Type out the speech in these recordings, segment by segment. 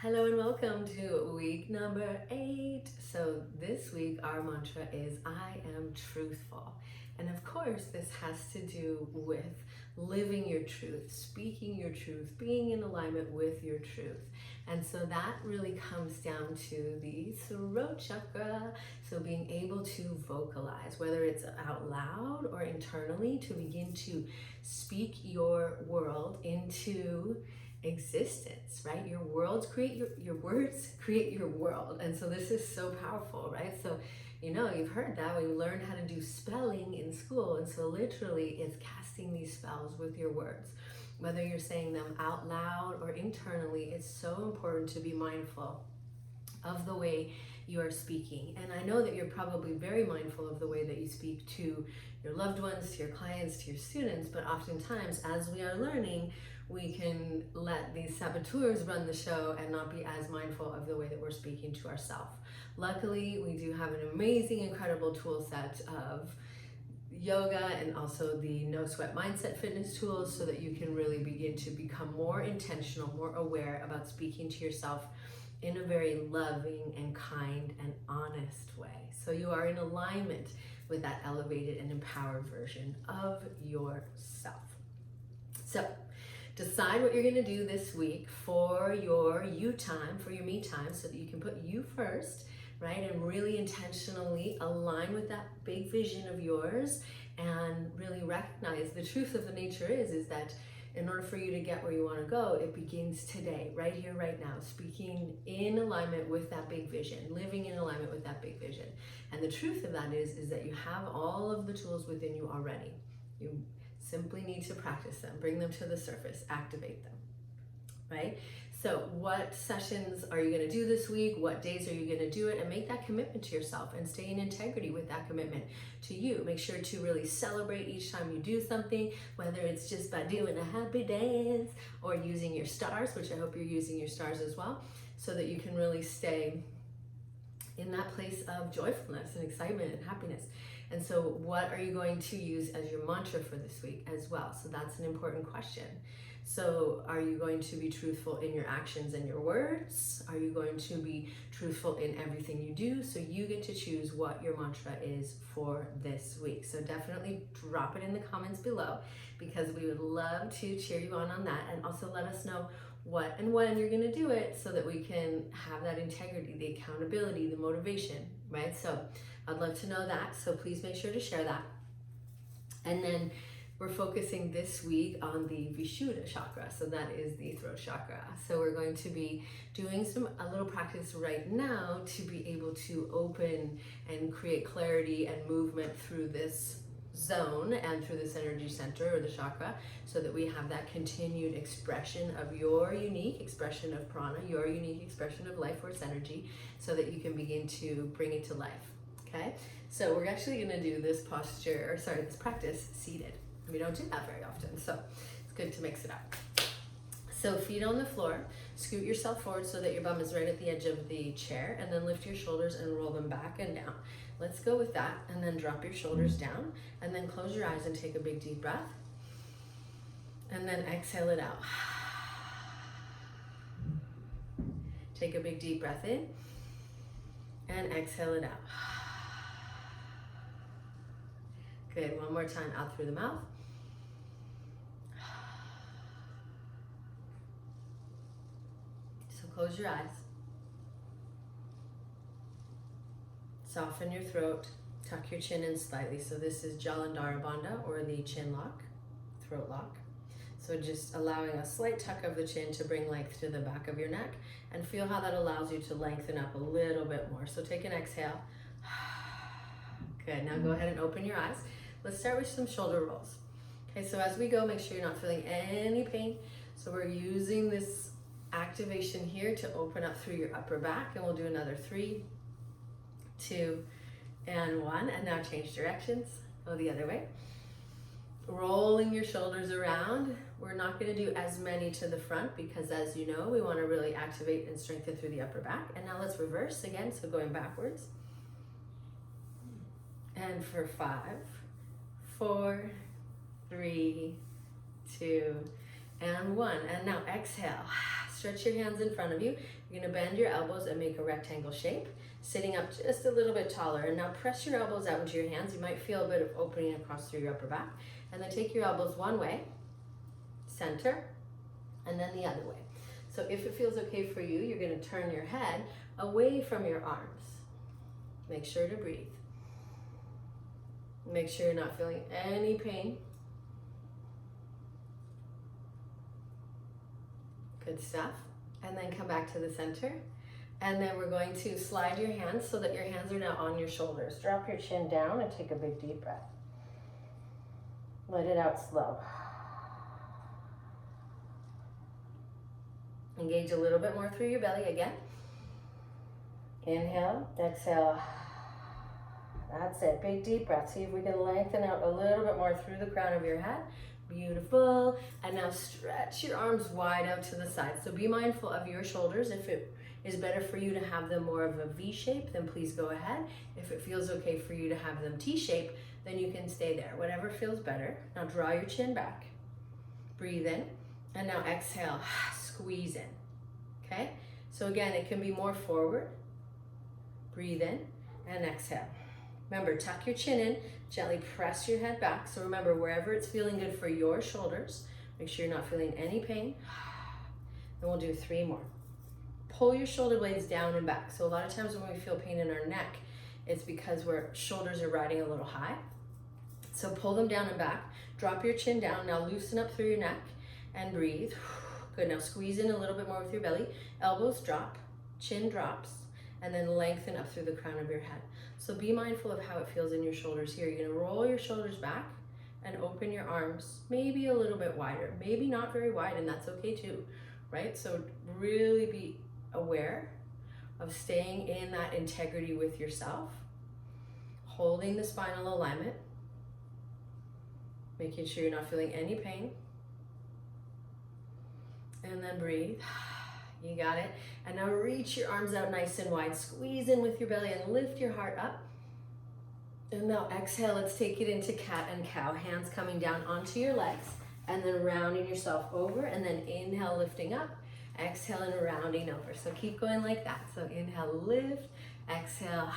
Hello and welcome to week number 8. So this week our mantra is I am truthful. And of course this has to do with living your truth, speaking your truth, being in alignment with your truth. And so that really comes down to the throat chakra. So being able to vocalize, whether it's out loud or internally, to begin to speak your world into existence, right? Your worlds create your words create your world. And so this is so powerful, right? So you've heard that we learn how to do spelling in school, and so literally it's casting these spells with your words, whether you're saying them out loud or internally. It's so important to be mindful of the way you are speaking. And I know that you're probably very mindful of the way that you speak to your loved ones, to your clients, to your students, but oftentimes as we are learning, we can let these saboteurs run the show and not be as mindful of the way that we're speaking to ourselves. Luckily, we do have an amazing, incredible tool set of yoga and also the no sweat mindset fitness tools, so that you can really begin to become more intentional, more aware about speaking to yourself in a very loving and kind and honest way. So you are in alignment with that elevated and empowered version of yourself. So decide what you're going to do this week for your you time, for your me time, so that you can put you first, right? And really intentionally align with that big vision of yours, and really recognize the truth of the nature is that in order for you to get where you want to go, it begins today, right here, right now, speaking in alignment with that big vision, living in alignment with that big vision. And the truth of that is that you have all of the tools within you already. You simply need to practice them, bring them to the surface, activate them, right? So what sessions are you going to do this week? What days are you going to do it? And make that commitment to yourself and stay in integrity with that commitment to you. Make sure to really celebrate each time you do something, whether it's just by doing a happy dance or using your stars, which I hope you're using your stars as well, so that you can really stay in that place of joyfulness and excitement and happiness. And so what are you going to use as your mantra for this week as well? So that's an important question. So are you going to be truthful in your actions and your words? Are you going to be truthful in everything you do? So you get to choose what your mantra is for this week. So definitely drop it in the comments below, because we would love to cheer you on that. And also let us know what and when you're going to do it, so that we can have that integrity, the accountability, the motivation, right? So I'd love to know that. So please make sure to share that. And then we're focusing this week on the Vishuddha chakra. So that is the throat chakra. So we're going to be doing a little practice right now to be able to open and create clarity and movement through this zone and through this energy center or the chakra, so that we have that continued expression of your unique expression of prana, your unique expression of life force energy, so that you can begin to bring it to life. Okay, so we're actually going to do this this practice seated. We don't do that very often, so it's good to mix it up. So feet on the floor, scoot yourself forward so that your bum is right at the edge of the chair, and then lift your shoulders and roll them back and down. Let's go with that, and then drop your shoulders down, and then close your eyes and take a big deep breath, and then exhale it out. Take a big deep breath in, and exhale it out. Good, one more time, out through the mouth. So close your eyes. Soften your throat, tuck your chin in slightly. So this is Jalandhara Bandha, or the chin lock, throat lock. So just allowing a slight tuck of the chin to bring length to the back of your neck, and feel how that allows you to lengthen up a little bit more. So take an exhale. Good, now go ahead and open your eyes. Let's start with some shoulder rolls. Okay, so as we go, make sure you're not feeling any pain. So we're using this activation here to open up through your upper back, and we'll do another 3, 2, and 1. And now change directions, go the other way. Rolling your shoulders around. We're not going to do as many to the front, because as you know, we want to really activate and strengthen through the upper back. And now let's reverse again, so going backwards. And for 5, 4, 3, 2, and 1. And now exhale. Stretch your hands in front of you. You're gonna bend your elbows and make a rectangle shape, sitting up just a little bit taller. And now press your elbows out into your hands. You might feel a bit of opening across through your upper back. And then take your elbows one way, center, and then the other way. So if it feels okay for you, you're gonna turn your head away from your arms. Make sure to breathe. Make sure you're not feeling any pain. Good stuff. And then come back to the center. And then we're going to slide your hands so that your hands are now on your shoulders. Drop your chin down and take a big deep breath. Let it out slow. Engage a little bit more through your belly again. Inhale, exhale. That's it, big deep breath. See if we can lengthen out a little bit more through the crown of your head. Beautiful. And now stretch your arms wide out to the side. So be mindful of your shoulders. If it is better for you to have them more of a V shape, then please go ahead. If it feels okay for you to have them T shape, then you can stay there. Whatever feels better. Now draw your chin back. Breathe in. And now exhale, squeeze in. Okay? So again, it can be more forward. Breathe in and exhale. Remember, tuck your chin in, gently press your head back. So remember, wherever it's feeling good for your shoulders, make sure you're not feeling any pain. And we'll do 3 more. Pull your shoulder blades down and back. So a lot of times when we feel pain in our neck, it's because our shoulders are riding a little high. So pull them down and back. Drop your chin down. Now loosen up through your neck and breathe. Good, now squeeze in a little bit more with your belly. Elbows drop, chin drops, and then lengthen up through the crown of your head. So be mindful of how it feels in your shoulders here. You're gonna roll your shoulders back and open your arms, maybe a little bit wider, maybe not very wide, and that's okay too, right? So really be aware of staying in that integrity with yourself, holding the spinal alignment, making sure you're not feeling any pain, and then breathe. You got it. And now reach your arms out nice and wide. Squeeze in with your belly and lift your heart up. And now exhale, let's take it into cat and cow. Hands coming down onto your legs and then rounding yourself over, and then inhale, lifting up. Exhale and rounding over. So keep going like that. So inhale, lift, exhale.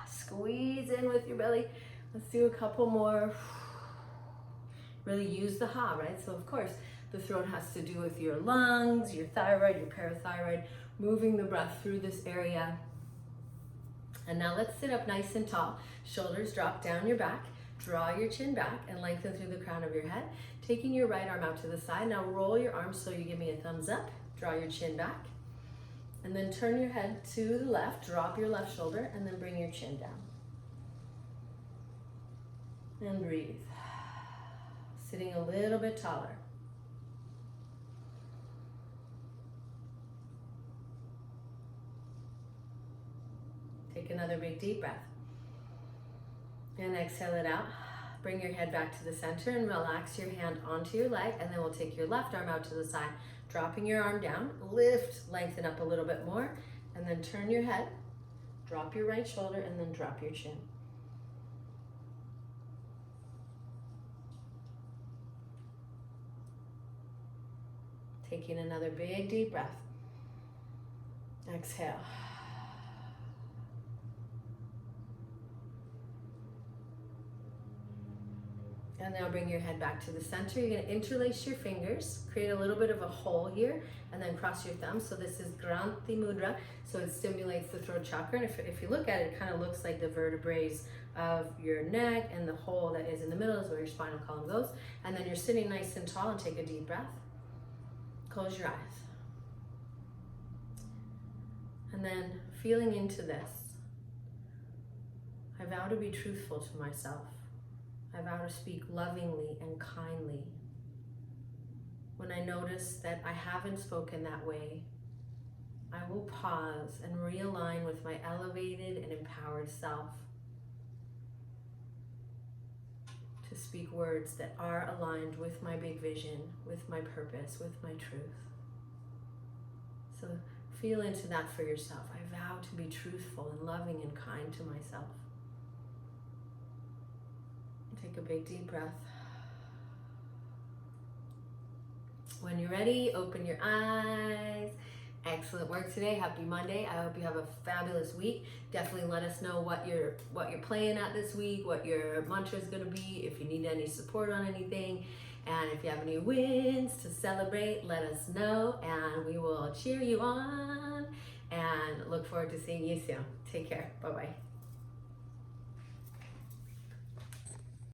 Squeeze in with your belly. Let's do a couple more. Really use the ha, right? So of course, the throat has to do with your lungs, your thyroid, your parathyroid, moving the breath through this area. And now let's sit up nice and tall. Shoulders drop down your back. Draw your chin back and lengthen through the crown of your head. Taking your right arm out to the side. Now roll your arms so you give me a thumbs up. Draw your chin back. And then turn your head to the left. Drop your left shoulder and then bring your chin down. And breathe. Sitting a little bit taller. Take another big deep breath. And exhale it out. Bring your head back to the center and relax your hand onto your leg, and then we'll take your left arm out to the side, dropping your arm down, lift, lengthen up a little bit more, and then turn your head, drop your right shoulder, and then drop your chin. Taking another big deep breath. Exhale. And now bring your head back to the center. You're going to interlace your fingers, create a little bit of a hole here, and then cross your thumbs. So this is Granthi Mudra. So it stimulates the throat chakra. And if you look at it, it kind of looks like the vertebrae of your neck, and the hole that is in the middle is where your spinal column goes. And then you're sitting nice and tall, and take a deep breath. Close your eyes. And then feeling into this, I vow to be truthful to myself. I vow to speak lovingly and kindly. When I notice that I haven't spoken that way, I will pause and realign with my elevated and empowered self to speak words that are aligned with my big vision, with my purpose, with my truth. So feel into that for yourself. I vow to be truthful and loving and kind to myself. Take a big deep breath. When you're ready, open your eyes. Excellent work today. Happy Monday. I hope you have a fabulous week. Definitely let us know what you're playing at this week, what your mantra is going to be, if you need any support on anything. And if you have any wins to celebrate, let us know and we will cheer you on and look forward to seeing you soon. Take care. Bye-bye.